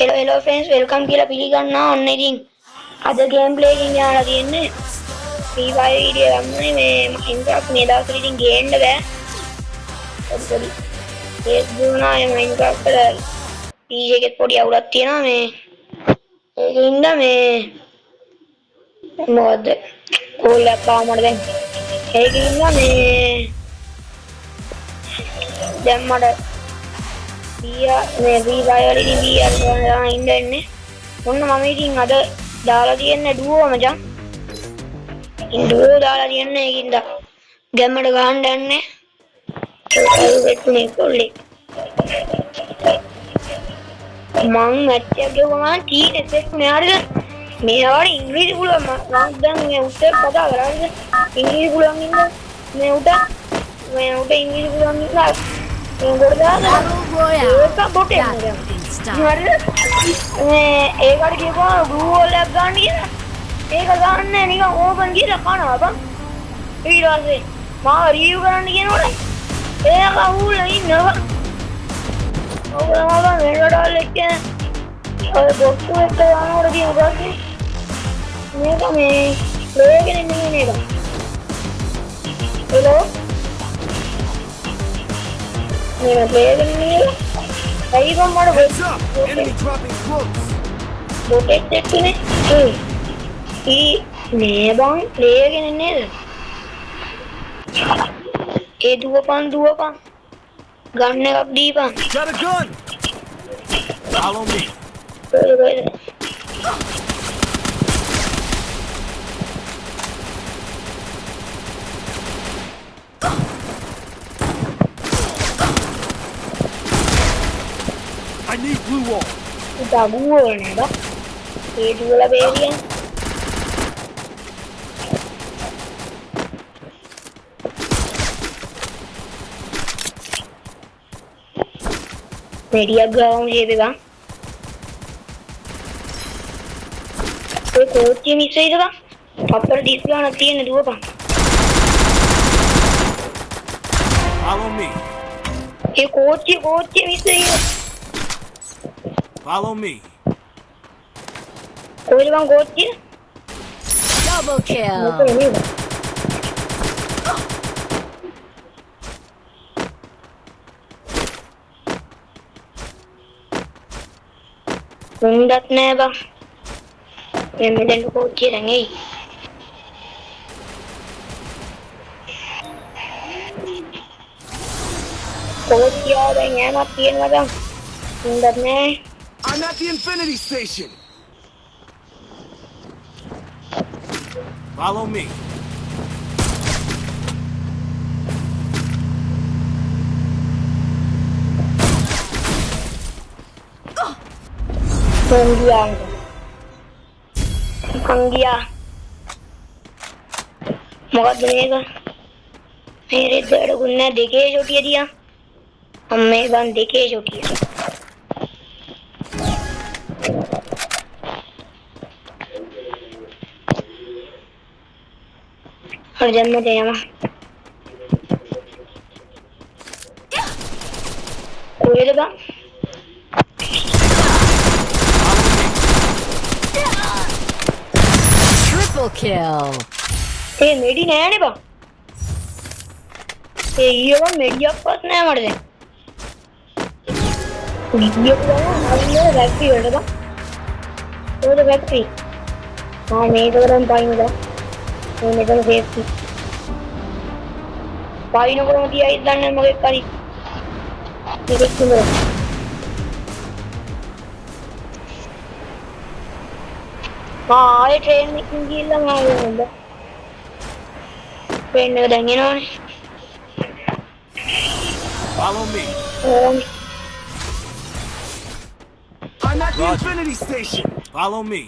hello friends, welcome කියලා පිළිගන්නවා. ඔන්න ඉතින් අද ගේම් ප්ලේ එකකින් යාලා තියෙන්නේ. Free Fire වීඩියෝ ගන්නනේ මේ Minecraft මේ දවස්වල ඉතින් ගේන්න බෑ. පොඩි ඒක දුනා මේ Minecraft වල PC එකේ පොඩි අවුලක් තියෙනවා මේ ඒකින්ද මේ මොකද කෝල් එකක් ආවමඩ දැන් ඒකින්ද දැන් මට මේ Free Fire වලින් ගියා ඉන්නේ. ඔන්න මම ඉතින් අද දාලා තියෙන්නේ ඩුවෝ මචං. ඉතින් ඩුවෝ දාලා තියෙන්නේ ඒකින්ද ගැම්මඩ ගහන්න යන්නේ. ඒක වෙන්නේ කොල්ලේ. මං මැච් එක ගිහුවම ටීඑස් එක මෙයාට මේවට ඉංග්‍රීසි පුළුවන් මම දැන් මේ උත්තර කතා කරන්නේ ඉංග්‍රීසි පුළුවන් ඉන්න මේ උට ඉංග්‍රීසි පුළුවන් ඉන්න ඒක බොටේ හරිද මේ ඒකට කියපුවා ගූගල් එකක් ගන්න කියලා ඒක ගන්න නිකන් ඕපන් කියලා කනවා බං ඊට පස්සේ මාව රිවිව් කරන්න කියනකොට ඒක අවුල ඉන්නවා ඔබලා මෙරඩල් එක්ක ඔය බොක්ස් එක යනකොට කියනවා මේක මේ ප්ලේ එකේ ඉන්නේ නේද හෙලෝ मेरा प्लेयर नहीं है सही बम मारो enemy dropping close rotate देखने ई ने बम प्लेयर के नहीं ये दुआ पान गन ने कब दी पान got a gun follow me I need blue wall. Udah blue nih, Dok. Itu lah baby. Media ground ये भी बा. कोई कोच ही मिस है बा. Upper display आना चाहिए ना बा. Follow me. ये कोच ही मिस है. Follow me. कोई बंग गोद की? Double kill. Mundat na ba? Yan mo din ko kira ngay. Kod kiya ba niya mapiyan mo lang? Mundat na. I'm at the Infinity Station. Follow me. Kanggiya. Mukha duneega. मेरे दर्द गुन्ने देखे छोटी दिया. हमें बन देखे छोटी. और जन्म दे मां कोई लगा Triple kill. ये मेडी नहीं आने बा ये वो मेडी आपस नहीं मर जाए ये तो हमने बैटरी है बा तो बैटरी हाँ मैं तो रन पाई में मैं तो सेफ्टी पाई न करो दिया इधर ने मगे करी ये देखो हाँ ये ट्रेन में क्यों लगा है बंदा ट्रेन में देंगे ना Follow me. I'm at the Infinity Station. Follow me.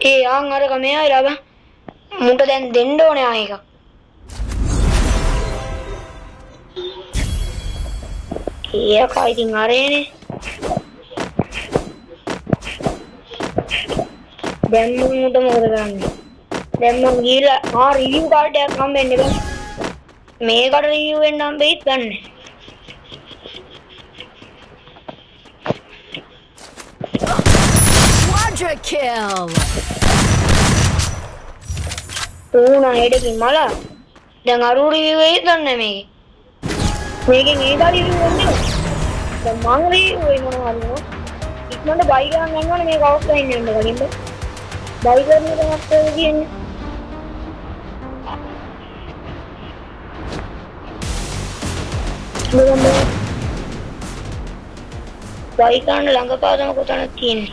ඒ ආන් අර කමේ ආයලා බා මුන්ට දැන් දෙන්න ඕනේ ආයෙක ඒක ඉතින් අරේනේ දැන් මුන්ට මොකද කරන්නේ දැන් මම ගිහලා රිවිව් කාඩ් එකක් හම්බෙන්නේ බා මේකට රිව්යු වෙන්න හම්බෙයිත් ගන්න. Quadra kill. ඕන හෙඩකින් මල. දැන් අරු රිව්යු වෙයිද දන්නේ මේකේ. මේකෙන් ඒකට රිව්යු වෙන්නේ. දැන් මං රිව්යු වෙයි මොනවද නෝ. ඉක්මනට බයි ගන්න යනවනේ මේක අවුස්සයින් යන්න කලින්ද. බයි කරන එක තමයි කියන්නේ. බයි ගන්න ළඟපාතම කොතනද තියෙන්නේ.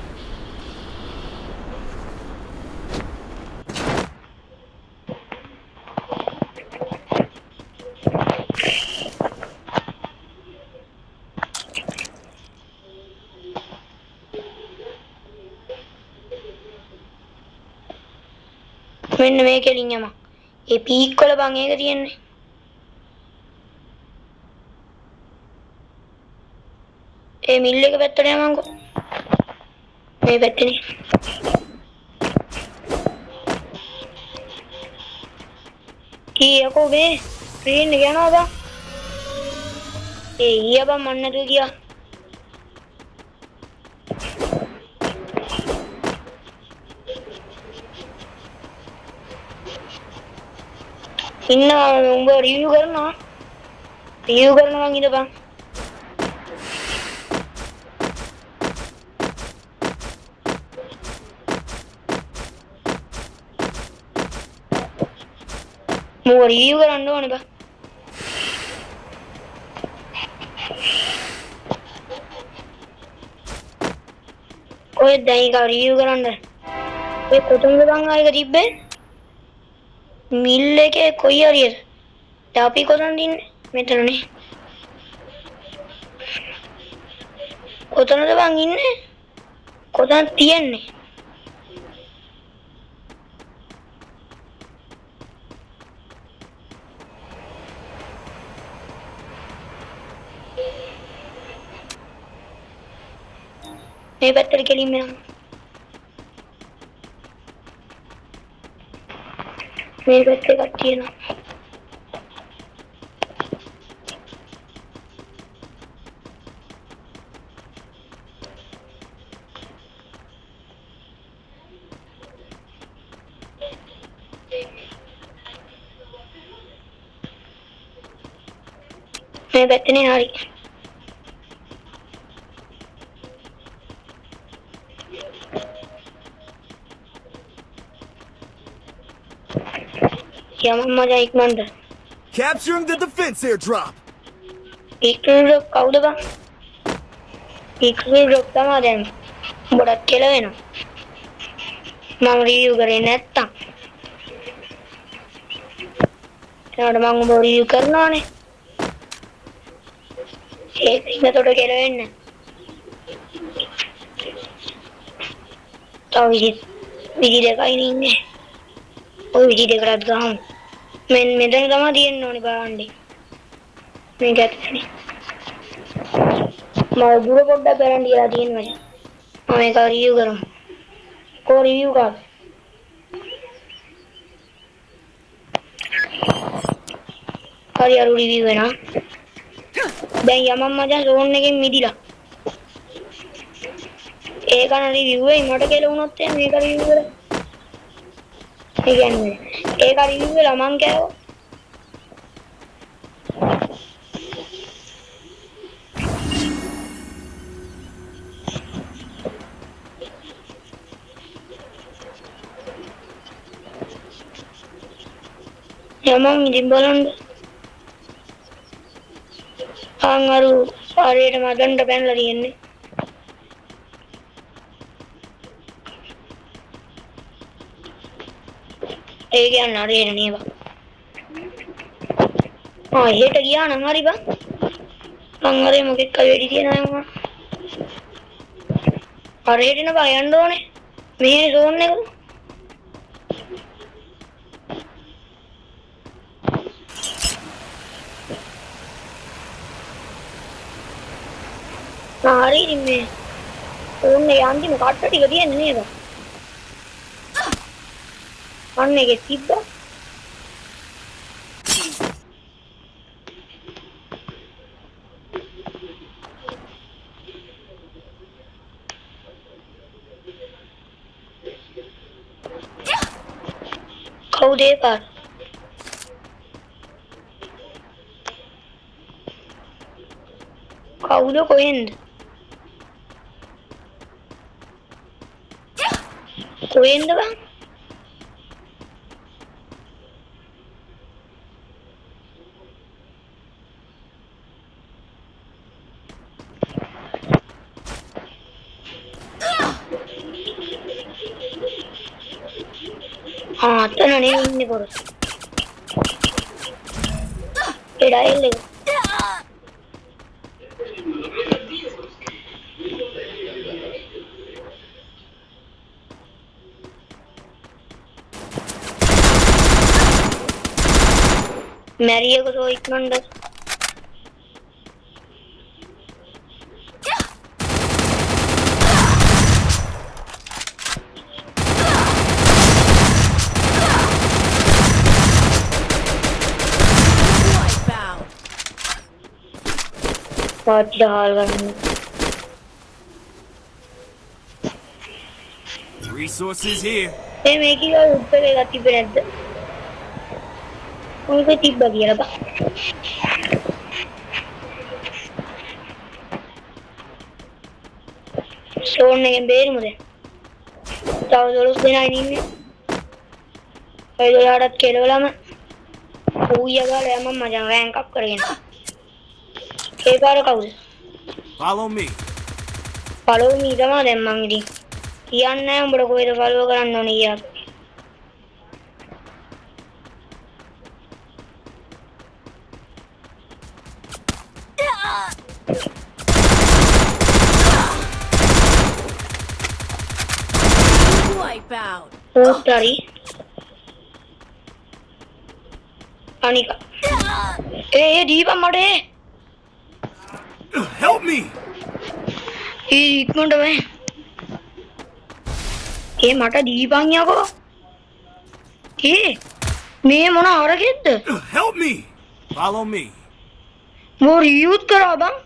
මෙන්න මේකෙලින් යම. ඒ පීක් වල බං ඒක තියෙන්නේ. ඒ මිල් එක පැත්තට යමන්කෝ. මේ පැත්තේ. කීයකෝ මේ ට්‍රේන් එක යනවාද? ඒ ඊය බං මන් නැතුව ගියා. ඉන්න උඹ රිවිව් කරනවා. රිවිව් කරනවා මං ඉඳපන්. මෝ රිවිව් කරන්න ඕනේ බං. ඔය දැන් එක රිවිව් කරන්න. ඔය කොතනද බං ආයෙක තිබ්බේ? මිල් එකේ කොයි හරියද? දැන් අපි කොතනද ඉන්නේ? මෙතනනේ. කොතනද බං ඉන්නේ? කොතනද තියන්නේ? මේ පැත්තට කෙලින්ම යන්න. මේ පැත්තේ එකක් තියෙනවා. මේ පැත්තේ හරි. යමම්මා ඉක්මනට. Capturing the defense airdrop. ඉක්මනට කවුද බං? ඉක්මනට තමයි දැන්. ගොඩක් කියලා වෙනවා. මම රිවිව් කරේ නැත්තම්. ඒකට මම උඹ රිවිව් කරනවානේ. ඒක ඉන්නතොට කියලා වෙන්නේ. තව විදි දෙකයි ඉන්නේ. ඔය විදි දෙකටත් ගහමු. මෙතන තමයි තියෙන්න ඕනේ බලන්න. මේක ඇත්තනේ. මම දුර පොඩ්ඩක් බලන්න කියලා තියෙනවා. මම ඒක රිවිව් කරමු. කො රිවිව් කරා. හරි අර රිවිව් වෙනවා. දැන් යමම් මචං zone එකෙන් මිදිලා. ඒක න රිවිව් වෙයි මට කියලා වුණොත් එහෙනම් මේක රිවිව් කරලා. ඒ කියන්නේ ඒක රිවිව් වෙලා මං කෑවෝ. යමම් ඉතින් බලන්න. අංගරු ආරේට මදන්ට පැනලා තියෙන්නේ. ඒ කියන්නේ ආරේට නේද? හෙට ගියා නම් හරි බං. මං ආරේ මොකෙක් වෙඩි තියනවා මම. ආරේට න බං යන්න ඕනේ. මේ zone එක. හරි ඉතින් මේ ඕන්නේ අන්තිම කට්ට ටික තියෙන්නේ නේද? අන්න ඒකේ තිබ්බා. දේ පාර. කවුද කොහෙන්ද? කොහෙන්ද බං? අතනනේ ඉන්නේ පොරස්. එඩයිල් එක. මැරියක සෝ ඉක්මනට. පාට්ටාල් ගන්න. Resources here. මේක උත්තර එකක් තිබ්බේ නැද්ද? මොකද තිබ්බා කියලා බා. ෂෝන් එකෙන් බේරිමුද? තව 12 දෙනා ඉන්නේ. ඒ දොලාටත් කෙලවලම ඌය ගාලා යම මචං රෑන්ක් අප් කරගෙන. ඒ පාර කවුද? Follow me. follow me තමයි දැන් මං ඉතින් කියන්නේ නැහැ උඹට කොහෙද follow කරන්න ඕනේ කියලා. Wipe out. Tari. Anika. Hey, Deepa made. Help me. Hey, ikmanda me. Hey, mata Deepa nyako. Hey, me mona araked. Help me. Follow me. More youth kara bang.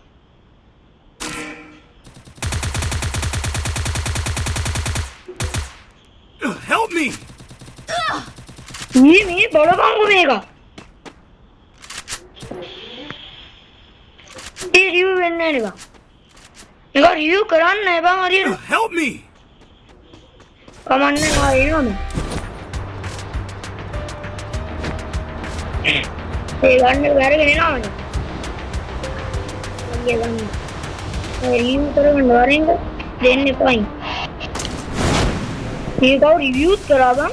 Help me. Me bada bang mega. Hey, you win nega. Nega you karan na bang ari. Help me. Come on, nega you me. Hey, gun where are you now? Yeah, gun. Hey, you karan waring. Then ne point. ये तो reviews करा बम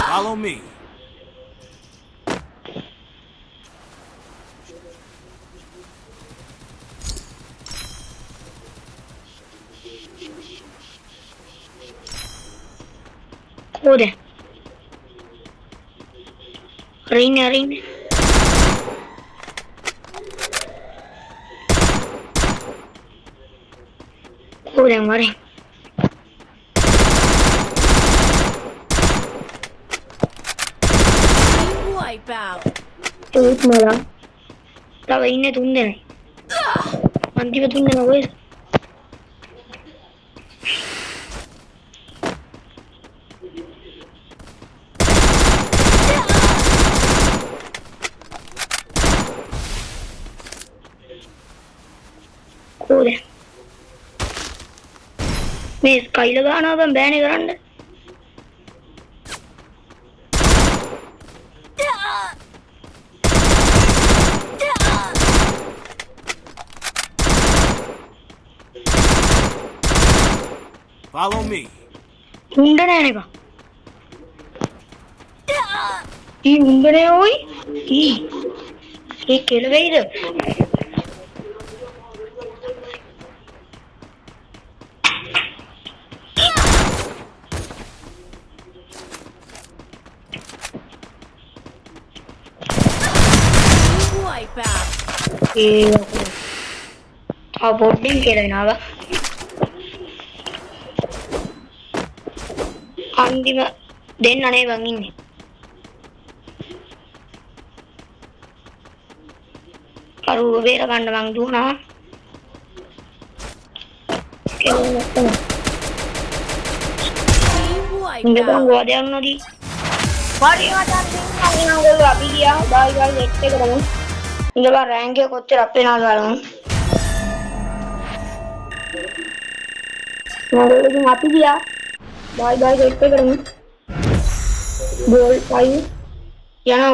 Follow me. Kode ring Kode mari Wipe out. Tut mala tava inne tunde nahi antima tunde na hoye Kode මේ ස්කයිල ගන්නවා බං බෑනේ කරන්න. Follow me. උණ්ඩ නෑනේ බං. ඊ උණ්ඩනේ ඔයි. ඒ කෙල වෙයිද? Wipe out. बोर्डिंग के लेना बा अंतिम देन अने वंगिने करू बेर गंड वंग दूना के Enggak kan wipeout. gua ada yang nadi. Mari macam ni yang gua abis dia, bye bye gete kerana. Enggak lah rank ke kote rapi na dalam. Enggak lagi mati dia, bye bye gete kerana. Goal 5. Ya na